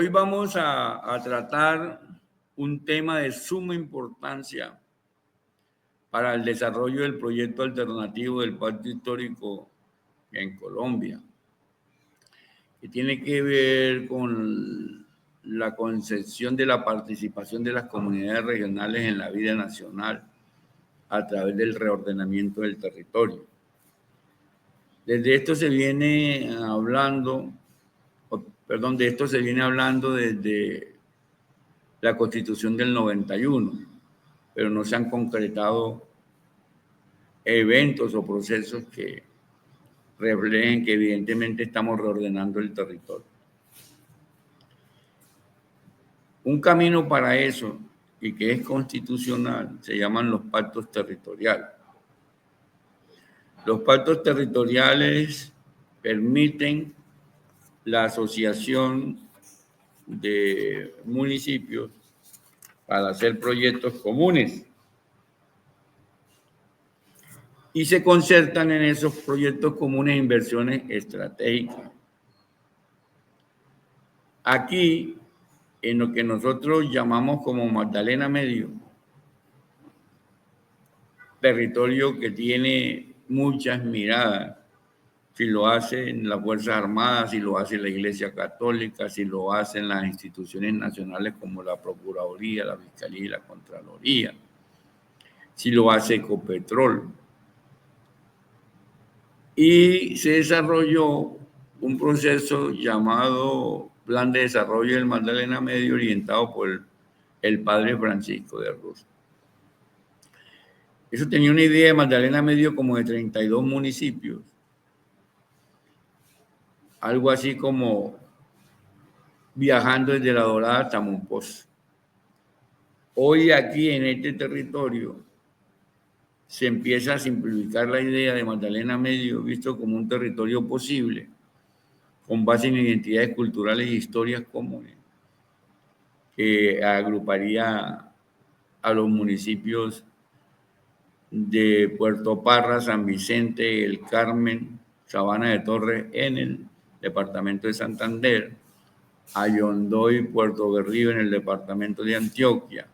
Hoy vamos a tratar un tema de suma importancia para el desarrollo del proyecto alternativo del Pacto Histórico en Colombia, que tiene que ver con la concepción de la participación de las comunidades regionales en la vida nacional a través del reordenamiento del territorio. De esto se viene hablando desde la Constitución del 91, pero no se han concretado eventos o procesos que reflejen que evidentemente estamos reordenando el territorio. Un camino para eso, y que es constitucional, se llaman los pactos territoriales. Los pactos territoriales permiten la asociación de municipios para hacer proyectos comunes y se concertan en esos proyectos comunes inversiones estratégicas. Aquí, en lo que nosotros llamamos como Magdalena Medio, territorio que tiene muchas miradas, si lo hacen las Fuerzas Armadas, si lo hace la Iglesia Católica, si lo hacen las instituciones nacionales como la Procuraduría, la Fiscalía y la Contraloría, si lo hace Ecopetrol. Y se desarrolló un proceso llamado Plan de Desarrollo del Magdalena Medio, orientado por el padre Francisco de Rosas. Eso tenía una idea de Magdalena Medio como de 32 municipios, algo así como viajando desde La Dorada hasta Monpós. Hoy aquí en este territorio se empieza a simplificar la idea de Magdalena Medio, visto como un territorio posible, con base en identidades culturales e historias comunes, que agruparía a los municipios de Puerto Parra, San Vicente, El Carmen, Sabana de Torres en el departamento de Santander, Ayondó y Puerto Berrío en el departamento de Antioquia,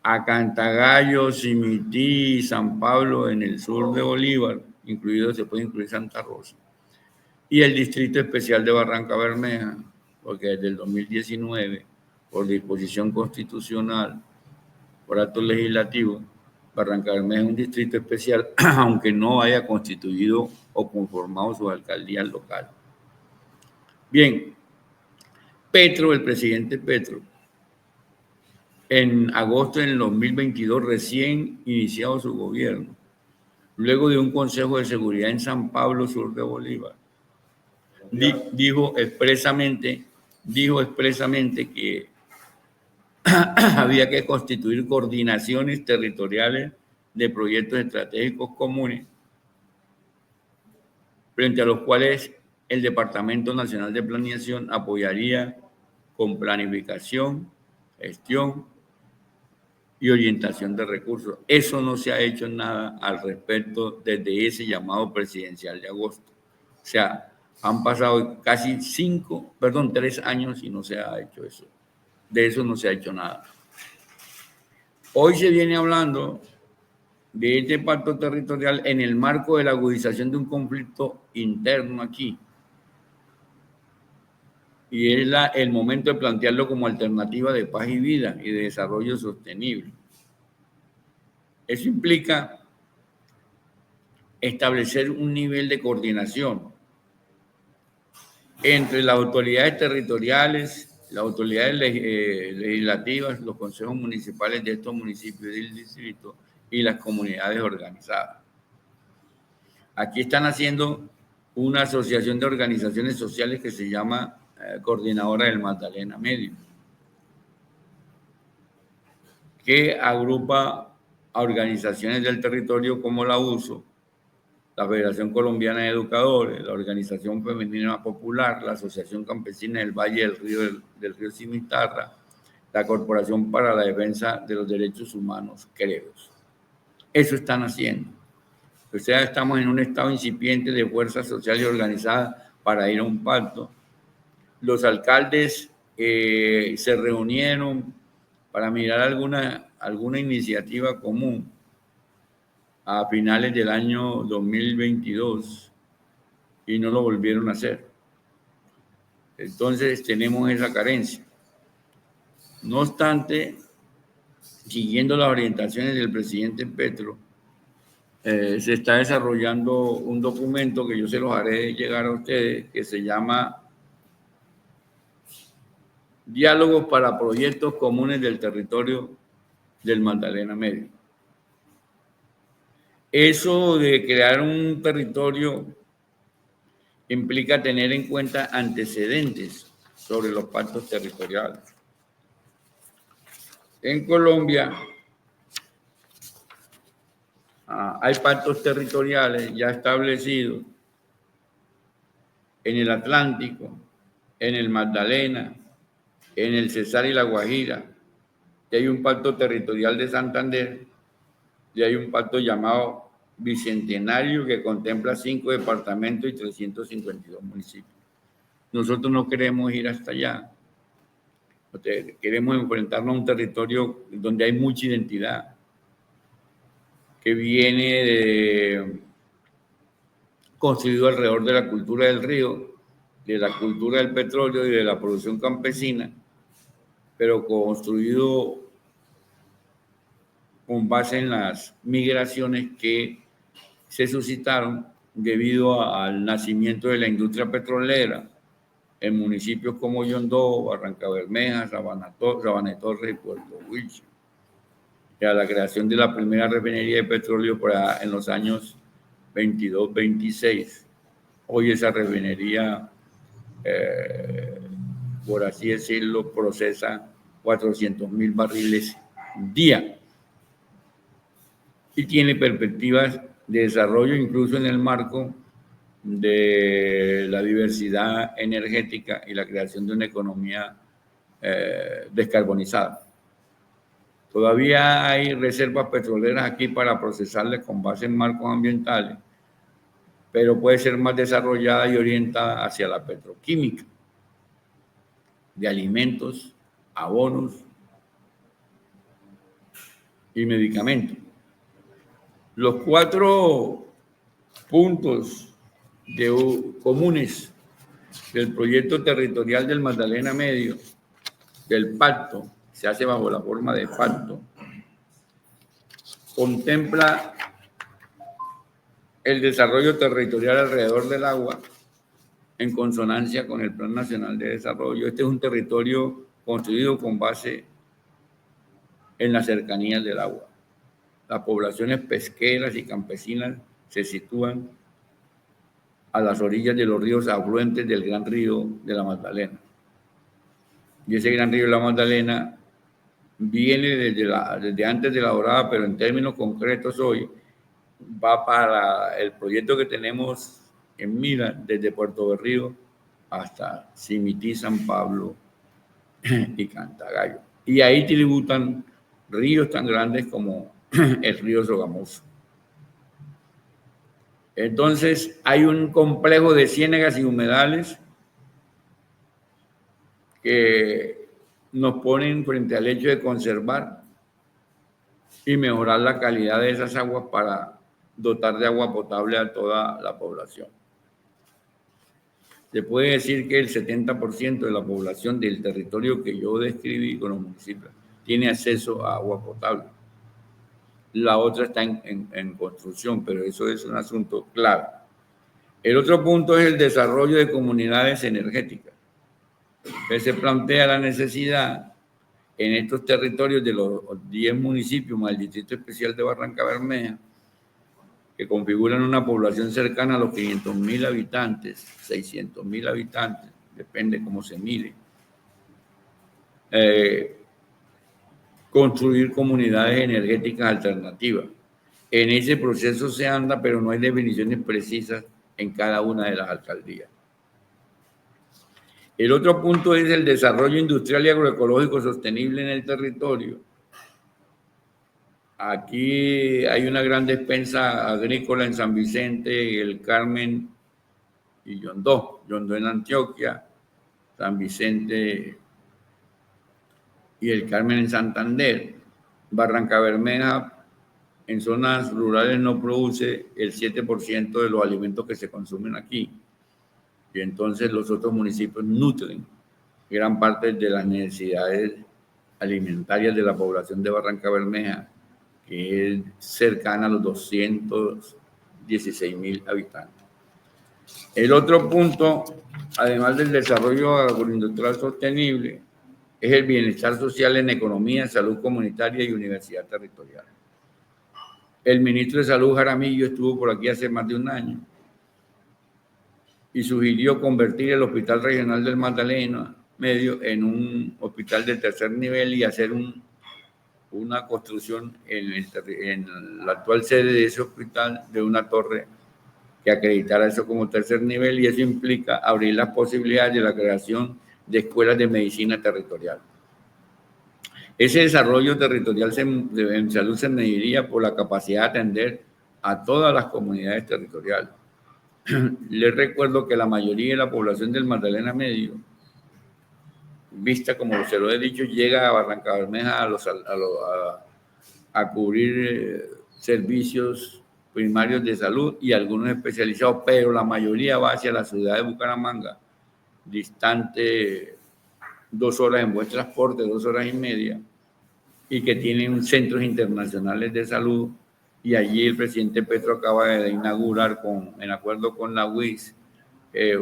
a Cantagallo, Simití y San Pablo en el sur de Bolívar, se puede incluir Santa Rosa, y el Distrito Especial de Barranca Bermeja, porque desde el 2019, por disposición constitucional, por acto legislativo, Barranca Bermeja es un distrito especial, aunque no haya constituido o conformado sus alcaldías locales. Bien, Petro, el presidente Petro, en agosto del 2022, recién iniciado su gobierno, luego de un Consejo de Seguridad en San Pablo, sur de Bolívar, dijo expresamente que había que constituir coordinaciones territoriales de proyectos estratégicos comunes, frente a los cuales el Departamento Nacional de Planeación apoyaría con planificación, gestión y orientación de recursos. Eso no se ha hecho nada al respecto desde ese llamado presidencial de agosto. O sea, han pasado casi 3 años y no se ha hecho eso. De eso no se ha hecho nada. Hoy se viene hablando de este pacto territorial en el marco de la agudización de un conflicto interno aquí. Y es el momento de plantearlo como alternativa de paz y vida y de desarrollo sostenible. Eso implica establecer un nivel de coordinación entre las autoridades territoriales, las autoridades legislativas, los consejos municipales de estos municipios y del distrito y las comunidades organizadas. Aquí están haciendo una asociación de organizaciones sociales que se llama Coordinadora del Magdalena Medio, que agrupa a organizaciones del territorio como la USO, la Federación Colombiana de Educadores, la Organización Femenina Popular, la Asociación Campesina del Valle del Río Cimitarra, la Corporación para la Defensa de los Derechos Humanos, CREDOS. Eso están haciendo. O sea, estamos en un estado incipiente de fuerzas sociales organizadas para ir a un pacto, los alcaldes se reunieron para mirar alguna iniciativa común a finales del año 2022 y no lo volvieron a hacer. Entonces tenemos esa carencia. No obstante, siguiendo las orientaciones del presidente Petro, se está desarrollando un documento que yo se los haré llegar a ustedes, que se llama Diálogos para Proyectos Comunes del Territorio del Magdalena Medio. Eso de crear un territorio implica tener en cuenta antecedentes sobre los pactos territoriales. En Colombia hay pactos territoriales ya establecidos en el Atlántico, en el Magdalena, en el Cesar y la Guajira, y hay un pacto territorial de Santander, y hay un pacto llamado Bicentenario que contempla 5 departamentos y 352 municipios. Nosotros no queremos ir hasta allá. Queremos enfrentarnos a un territorio donde hay mucha identidad, que viene construido alrededor de la cultura del río, de la cultura del petróleo y de la producción campesina, pero construido con base en las migraciones que se suscitaron debido al nacimiento de la industria petrolera en municipios como Yondó, Barrancabermeja, Sabana de Torres y Puerto Wilches, y a la creación de la primera refinería de petróleo en los años 22-26. Hoy esa refinería, por así decirlo, procesa 400,000 barriles día y tiene perspectivas de desarrollo incluso en el marco de la diversidad energética y la creación de una economía descarbonizada. Todavía hay reservas petroleras aquí para procesarlas con base en marcos ambientales, pero puede ser más desarrollada y orientada hacia la petroquímica, de alimentos, abonos y medicamentos. Los 4 puntos comunes del proyecto territorial del Magdalena Medio, del pacto, se hace bajo la forma de pacto, contempla el desarrollo territorial alrededor del agua en consonancia con el Plan Nacional de Desarrollo. Este es un territorio construido con base en las cercanías del agua. Las poblaciones pesqueras y campesinas se sitúan a las orillas de los ríos afluentes del Gran Río de la Magdalena. Y ese Gran Río de la Magdalena viene desde antes de la Dorada, pero en términos concretos hoy va para el proyecto que tenemos en mira desde Puerto Berrío hasta Cimití, San Pablo y Cantagallo. Y ahí tributan ríos tan grandes como el río Sogamoso. Entonces hay un complejo de ciénegas y humedales que nos ponen frente al hecho de conservar y mejorar la calidad de esas aguas para dotar de agua potable a toda la población. Se puede decir que el 70% de la población del territorio que yo describí con los municipios tiene acceso a agua potable. La otra está en construcción, pero eso es un asunto clave. El otro punto es el desarrollo de comunidades energéticas, que se plantea la necesidad en estos territorios de los 10 municipios más el Distrito Especial de Barrancabermeja, que configuran una población cercana a los 500,000 habitantes, 600,000 habitantes, depende cómo se mire, construir comunidades energéticas alternativas. En ese proceso se anda, pero no hay definiciones precisas en cada una de las alcaldías. El otro punto es el desarrollo industrial y agroecológico sostenible en el territorio. Aquí hay una gran despensa agrícola en San Vicente, El Carmen y Yondó en Antioquia, San Vicente y el Carmen en Santander. Barrancabermeja en zonas rurales no produce el 7% de los alimentos que se consumen aquí. Y entonces los otros municipios nutren gran parte de las necesidades alimentarias de la población de Barrancabermeja, que es cercana a los 216,000 habitantes. El otro punto, además del desarrollo agroindustrial sostenible, es el bienestar social en economía, salud comunitaria y universidad territorial. El ministro de Salud, Jaramillo, estuvo por aquí hace más de un año y sugirió convertir el Hospital Regional del Magdalena Medio en un hospital de tercer nivel y hacer una construcción en la actual sede de ese hospital de una torre que acreditara eso como tercer nivel, y eso implica abrir las posibilidades de la creación de escuelas de medicina territorial. Ese desarrollo territorial en salud se mediría por la capacidad de atender a todas las comunidades territoriales. Les recuerdo que la mayoría de la población del Magdalena Medio, vista como se lo he dicho, llega a Barrancabermeja a cubrir servicios primarios de salud y algunos especializados, pero la mayoría va hacia la ciudad de Bucaramanga, distante 2 horas en buen transporte, 2 horas y media, y que tienen centros internacionales de salud. Y allí el presidente Petro acaba de inaugurar, en acuerdo con la UIS,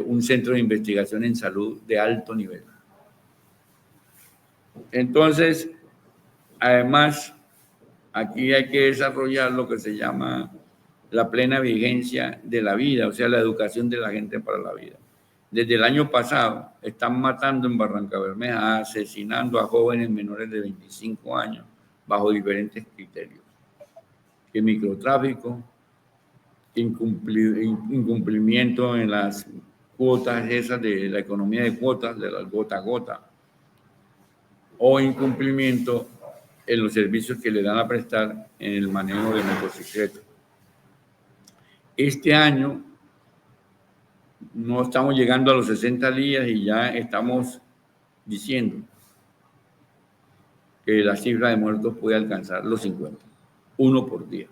un centro de investigación en salud de alto nivel. Entonces, además, aquí hay que desarrollar lo que se llama la plena vigencia de la vida, o sea, la educación de la gente para la vida. Desde el año pasado están matando en Barrancabermeja, asesinando a jóvenes menores de 25 años bajo diferentes criterios. Que microtráfico, incumplimiento en las cuotas esas de la economía de cuotas, de las gota a gota, o incumplimiento en los servicios que le dan a prestar en el manejo de motocicletas. Este año no estamos llegando a los 60 días y ya estamos diciendo que la cifra de muertos puede alcanzar los 50, uno por día.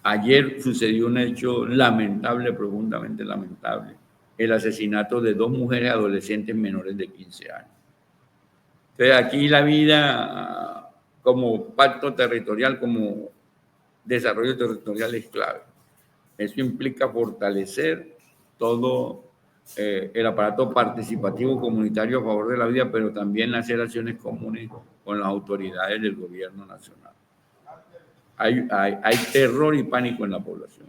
Ayer sucedió un hecho lamentable, profundamente lamentable, el asesinato de 2 mujeres adolescentes menores de 15 años. Entonces aquí la vida como pacto territorial, como desarrollo territorial es clave. Eso implica fortalecer todo el aparato participativo comunitario a favor de la vida, pero también hacer acciones comunes con las autoridades del gobierno nacional. Hay terror y pánico en la población.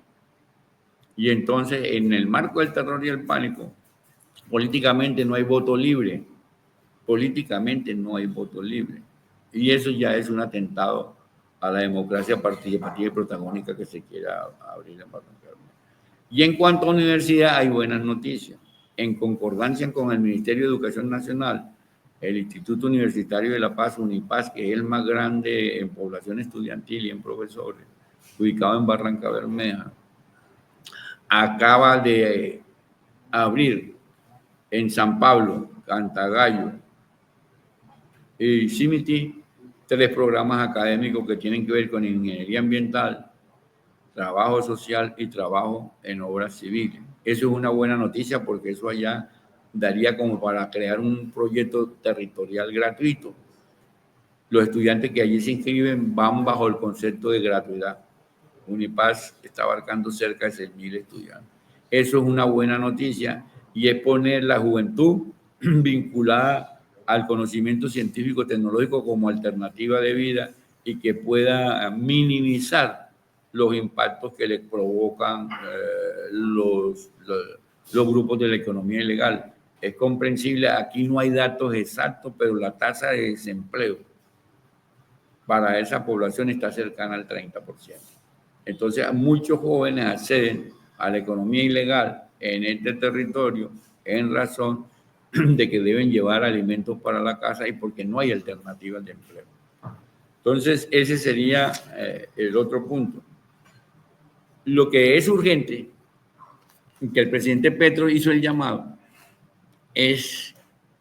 Y entonces, en el marco del terror y el pánico, políticamente no hay voto libre. Políticamente no hay voto libre. Y eso ya es un atentado a la democracia participativa y protagónica que se quiera abrir en Barrancabermeja. Y en cuanto a universidad, hay buenas noticias. En concordancia con el Ministerio de Educación Nacional, el Instituto Universitario de La Paz, UNIPAS, que es el más grande en población estudiantil y en profesores, ubicado en Barrancabermeja, acaba de abrir en San Pablo, Cantagallo y Simiti 3 programas académicos que tienen que ver con ingeniería ambiental, trabajo social y trabajo en obras civiles. Eso es una buena noticia porque eso allá daría como para crear un proyecto territorial gratuito. Los estudiantes que allí se inscriben van bajo el concepto de gratuidad. UNIPAS está abarcando cerca de 6,000 estudiantes. Eso es una buena noticia y es poner la juventud vinculada al conocimiento científico tecnológico como alternativa de vida y que pueda minimizar los impactos que le provocan los grupos de la economía ilegal. Es comprensible, aquí no hay datos exactos, pero la tasa de desempleo para esa población está cercana al 30%. Entonces, muchos jóvenes acceden a la economía ilegal en este territorio en razón de que deben llevar alimentos para la casa y porque no hay alternativas de empleo. Entonces, ese sería el otro punto. Lo que es urgente, que el presidente Petro hizo el llamado, es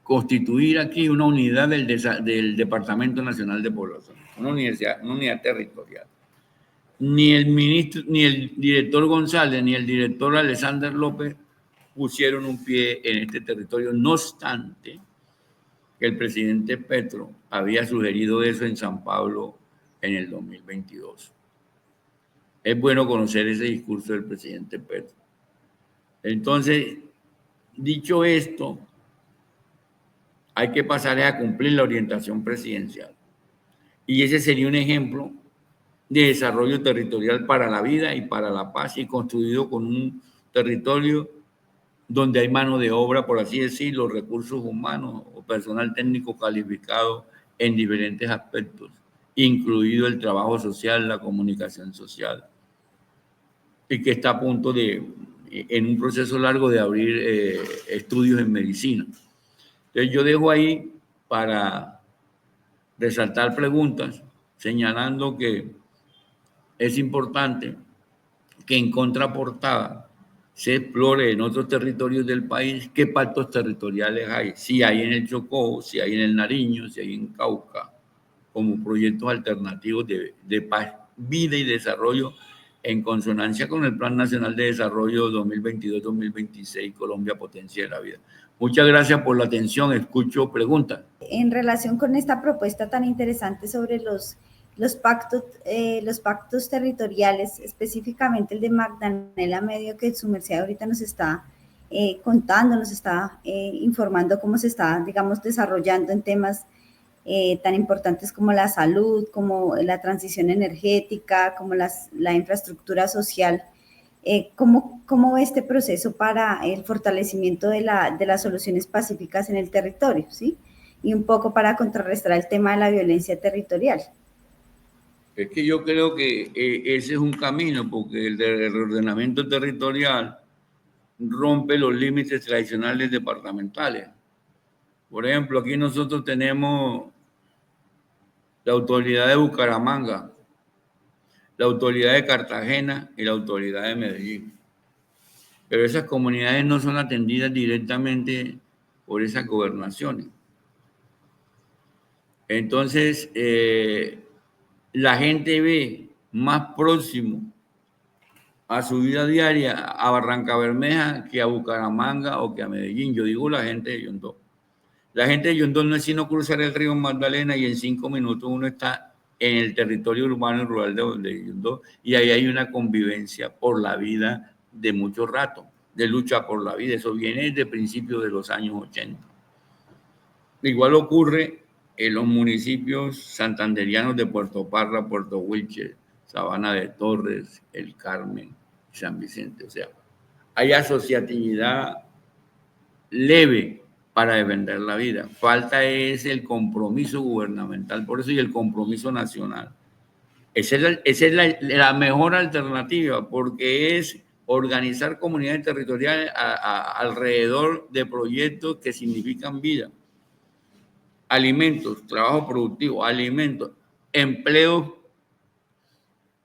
constituir aquí una unidad del Departamento Nacional de Población, una unidad territorial. Ni el ministro, ni el director González, ni el director Alexander López pusieron un pie en este territorio, no obstante que el presidente Petro había sugerido eso en San Pablo en el 2022. Es bueno conocer ese discurso del presidente Petro. Entonces, dicho esto, hay que pasar a cumplir la orientación presidencial. Y ese sería un ejemplo de desarrollo territorial para la vida y para la paz, y construido con un territorio donde hay mano de obra, por así decirlo, recursos humanos o personal técnico calificado en diferentes aspectos, incluido el trabajo social, la comunicación social, y que está a punto en un proceso largo de abrir estudios en medicina. Entonces yo dejo ahí para resaltar preguntas, señalando que es importante que en contraportada se explore en otros territorios del país qué pactos territoriales hay, si hay en el Chocó, si hay en el Nariño, si hay en Cauca, como proyectos alternativos de paz, vida y desarrollo en consonancia con el Plan Nacional de Desarrollo 2022-2026, Colombia Potencia de la Vida. Muchas gracias por la atención, escucho preguntas. En relación con esta propuesta tan interesante sobre los pactos territoriales, específicamente el de Magdalena Medio, que su merced ahorita nos está contando, nos está informando cómo se está, digamos, desarrollando en temas tan importantes como la salud, como la transición energética, como la infraestructura social. ¿Cómo ve este proceso para el fortalecimiento de las soluciones pacíficas en el territorio, ¿sí? Y un poco para contrarrestar el tema de la violencia territorial? Es que yo creo que ese es un camino, porque el de reordenamiento territorial rompe los límites tradicionales departamentales. Por ejemplo, aquí nosotros tenemos la autoridad de Bucaramanga, la autoridad de Cartagena y la autoridad de Medellín. Pero esas comunidades no son atendidas directamente por esas gobernaciones. Entonces, la gente ve más próximo a su vida diaria a Barranca Bermeja que a Bucaramanga o que a Medellín. Yo digo la gente de Yondó. La gente de Yondó no es sino cruzar el río Magdalena y en 5 minutos uno está en el territorio urbano y rural de Yondó, y ahí hay una convivencia por la vida de mucho rato, de lucha por la vida. Eso viene desde principios de los años 80. Igual ocurre en los municipios santanderianos de Puerto Parra, Puerto Wilches, Sabana de Torres, El Carmen, San Vicente. O sea, hay asociatividad leve para defender la vida. Falta es el compromiso gubernamental, por eso, y el compromiso nacional. Esa es la mejor alternativa, porque es organizar comunidades territoriales alrededor de proyectos que significan vida. Alimentos, trabajo productivo, alimentos, empleos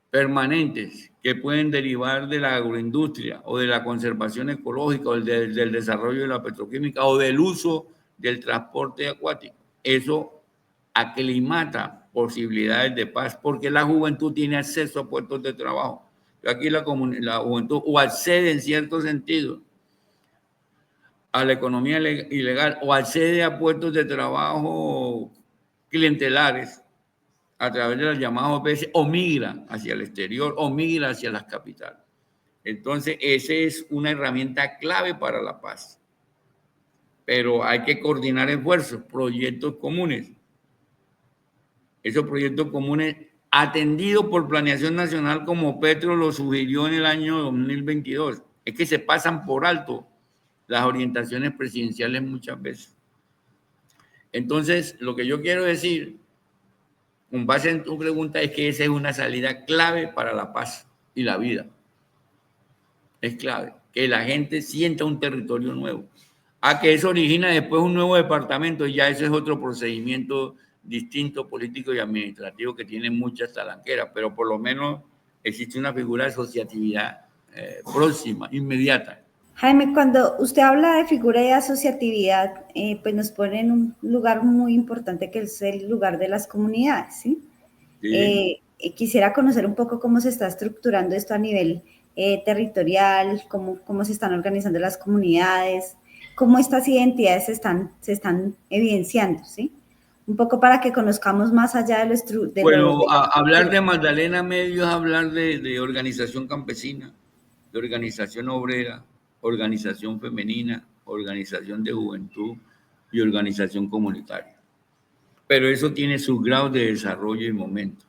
permanentes que pueden derivar de la agroindustria o de la conservación ecológica o del desarrollo de la petroquímica o del uso del transporte acuático. Eso aclimata posibilidades de paz, porque la juventud tiene acceso a puestos de trabajo. Aquí la juventud o accede en cierto sentido a la economía ilegal o accede a puestos de trabajo clientelares a través de las llamadas OPS, o migra hacia el exterior o migra hacia las capitales. Entonces, esa es una herramienta clave para la paz. Pero hay que coordinar esfuerzos, proyectos comunes. Esos proyectos comunes atendidos por Planeación Nacional, como Petro lo sugirió en el año 2022. Es que se pasan por alto las orientaciones presidenciales muchas veces. Entonces, lo que yo quiero decir, con base en tu pregunta, es que esa es una salida clave para la paz y la vida. Es clave que la gente sienta un territorio nuevo. A que eso origina después un nuevo departamento, y ya ese es otro procedimiento distinto, político y administrativo, que tiene muchas talanqueras, pero por lo menos existe una figura de asociatividad próxima, inmediata. Jaime, cuando usted habla de figura de asociatividad, pues nos pone en un lugar muy importante que es el lugar de las comunidades, ¿sí? ¿Sí? Quisiera conocer un poco cómo se está estructurando esto a nivel territorial, cómo se están organizando las comunidades, cómo estas identidades se están evidenciando, ¿sí? Un poco para que conozcamos más allá de Bueno, de la hablar estructura. de Magdalena Medio es hablar de organización campesina, de organización obrera, organización femenina, organización de juventud y organización comunitaria. Pero eso tiene sus grados de desarrollo y momento.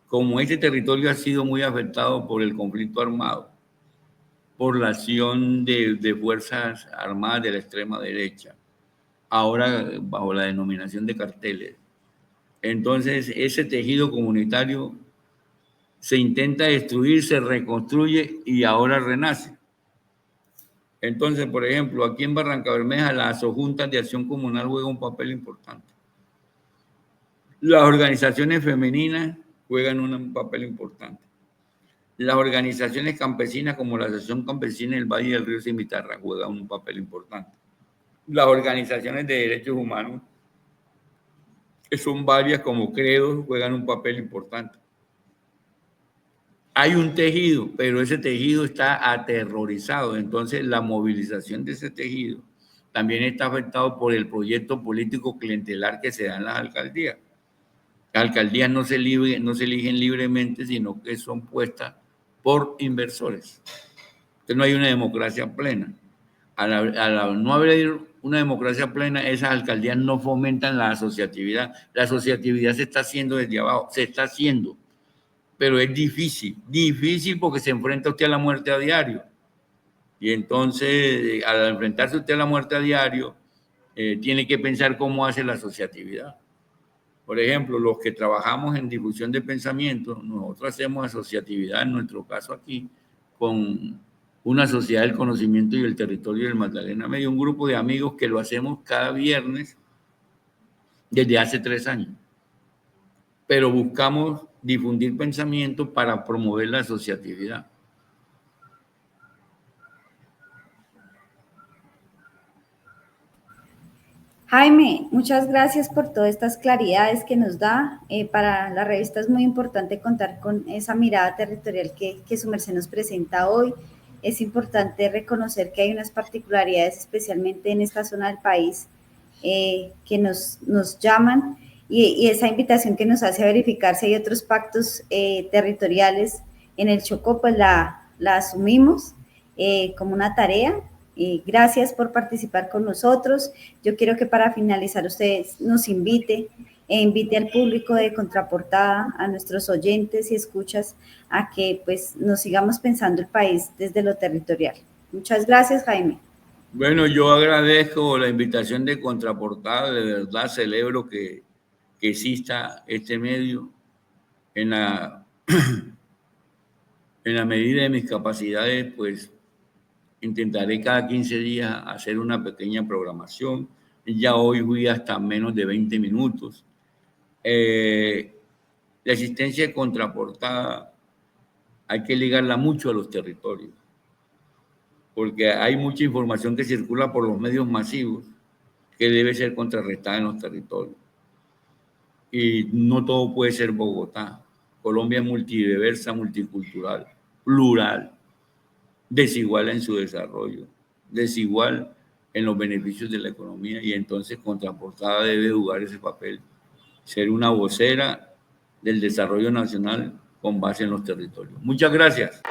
Como este territorio ha sido muy afectado por el conflicto armado, por la acción de fuerzas armadas de la extrema derecha, ahora bajo la denominación de carteles, entonces ese tejido comunitario se intenta destruir, se reconstruye y ahora renace. Entonces, por ejemplo, aquí en Barranca Bermeja, las juntas de acción comunal juegan un papel importante. Las organizaciones femeninas juegan un papel importante. Las organizaciones campesinas, como la Asociación Campesina del Valle del Río Cimitarra, juegan un papel importante. Las organizaciones de derechos humanos, que son varias como Credo, juegan un papel importante. Hay un tejido, pero ese tejido está aterrorizado. Entonces, la movilización de ese tejido también está afectado por el proyecto político clientelar que se da en las alcaldías. Las alcaldías no se eligen libremente, sino que son puestas por inversores. Entonces, no hay una democracia plena. Al no haber una democracia plena, esas alcaldías no fomentan la asociatividad. La asociatividad se está haciendo desde abajo, se está haciendo, pero es difícil porque se enfrenta usted a la muerte a diario. Y entonces, al enfrentarse usted a la muerte a diario, tiene que pensar cómo hace la asociatividad. Por ejemplo, los que trabajamos en difusión de pensamiento, nosotros hacemos asociatividad, en nuestro caso aquí, con una sociedad del conocimiento y el territorio del Magdalena Medio, un grupo de amigos que lo hacemos cada viernes desde hace 3 años. Pero buscamos difundir pensamiento para promover la asociatividad. Jaime, muchas gracias por todas estas claridades que nos da. Para la revista es muy importante contar con esa mirada territorial que su merced nos presenta hoy. Es importante reconocer que hay unas particularidades, especialmente en esta zona del país, que nos llaman y esa invitación que nos hace a verificar si hay otros pactos territoriales en el Chocó, pues la asumimos como una tarea. Gracias por participar con nosotros. Yo quiero que para finalizar usted nos invite e invite al público de Contraportada, a nuestros oyentes y escuchas, a que pues nos sigamos pensando el país desde lo territorial. Muchas gracias, Jaime. Bueno, yo agradezco la invitación de Contraportada, de verdad celebro que exista este medio en en la medida de mis capacidades, pues intentaré cada 15 días hacer una pequeña programación. Ya hoy fui hasta menos de 20 minutos. La existencia de Contraportada hay que ligarla mucho a los territorios, porque hay mucha información que circula por los medios masivos que debe ser contrarrestada en los territorios. Y no todo puede ser Bogotá. Colombia es multidiversa, multicultural, plural, desigual en su desarrollo, desigual en los beneficios de la economía, y entonces Contraportada debe jugar ese papel, ser una vocera del desarrollo nacional con base en los territorios. Muchas gracias.